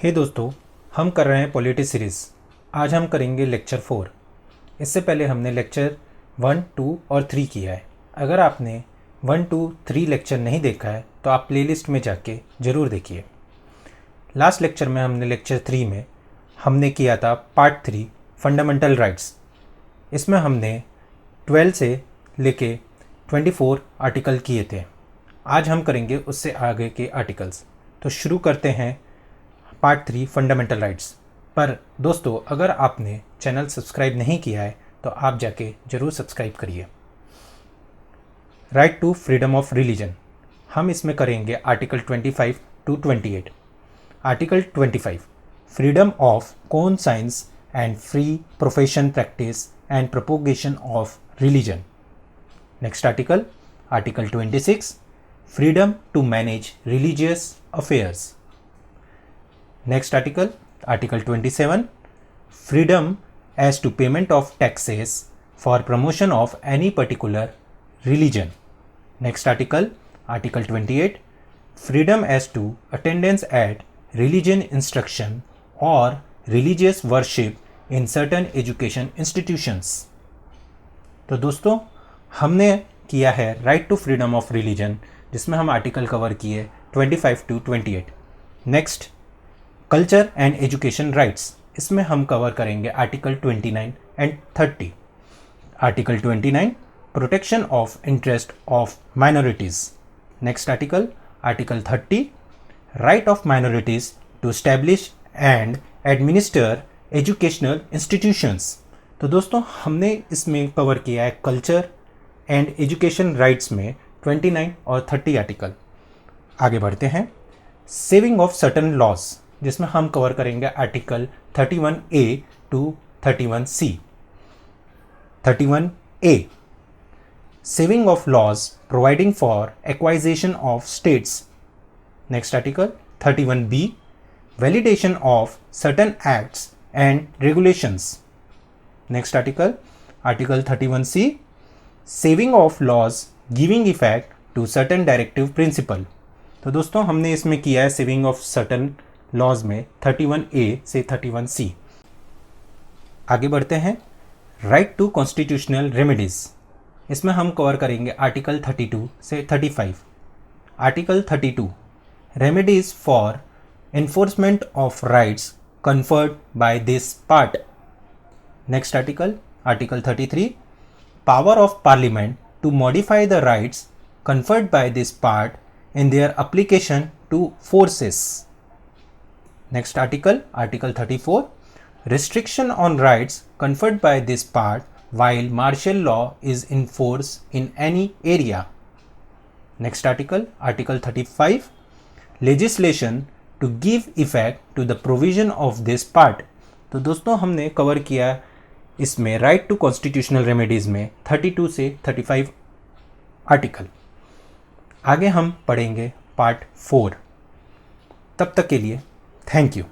हे दोस्तों, हम कर रहे हैं पॉलिटी सीरीज़। आज हम करेंगे लेक्चर 4। इससे पहले हमने लेक्चर 1, 2 और 3 किया है। अगर आपने 1, 2, 3 लेक्चर नहीं देखा है तो आप प्लेलिस्ट में जाके ज़रूर देखिए। लास्ट लेक्चर में हमने लेक्चर 3 में हमने किया था पार्ट 3 फंडामेंटल राइट्स। इसमें हमने 12 से लेके 24 आर्टिकल किए थे। आज हम करेंगे उससे आगे के आर्टिकल्स। तो शुरू करते हैं पार्ट 3 फंडामेंटल राइट्स। पर दोस्तों, अगर आपने चैनल सब्सक्राइब नहीं किया है तो आप जाके ज़रूर सब्सक्राइब करिए। Right to freedom of religion, हम इसमें करेंगे article 25 to 28। Article 25, freedom of conscience and free profession practice and propagation of religion. Next article, article 26, freedom to manage religious affairs. Next article, Article 27, freedom as to payment of taxes for promotion of any particular religion. Next article, Article 28, freedom as to attendance at religion instruction or religious worship in certain education institutions. तो दोस्तों, हमने किया है right to freedom of religion, जिसमें हम article cover किए 25 to 28। Next, culture and education rights, इसमें हम कवर करेंगे article 29 and 30। Article 29, protection of interest of minorities. Next article, article 30, right of minorities to establish and administer educational institutions. तो दोस्तों, हमने इसमें कवर किया है कल्चर एंड एजुकेशन राइट्स में 29 और 30 आर्टिकल। आगे बढ़ते हैं, सेविंग ऑफ सर्टन लॉज, जिसमें हम कवर करेंगे article 31A to 31C। 31A, saving of laws providing for acquisition of states. Next article 31B, validation of certain acts and regulations. Next article, article 31C, saving of laws giving effect to certain directive principle. तो दोस्तों, हमने इसमें किया है saving of certain laws में 31A से 31C। आगे बढ़ते हैं, राइट टू कॉन्स्टिट्यूशनल रेमेडीज, इसमें हम कवर करेंगे आर्टिकल 32 से 35। Article 32, remedies for enforcement of rights conferred by this part. Next article, article 33, power of parliament to modify the rights conferred by this part in their application to forces. Next article, Article 34, restriction on rights conferred by this part while martial law is in force in any area. Next article, Article 35, legislation to give effect to the provision of this part. तो दोस्तों, हमने cover किया इसमें right to constitutional remedies में 32 से 35 article. आगे हम पढ़ेंगे पार्ट 4। तब तक के लिए थैंक यू।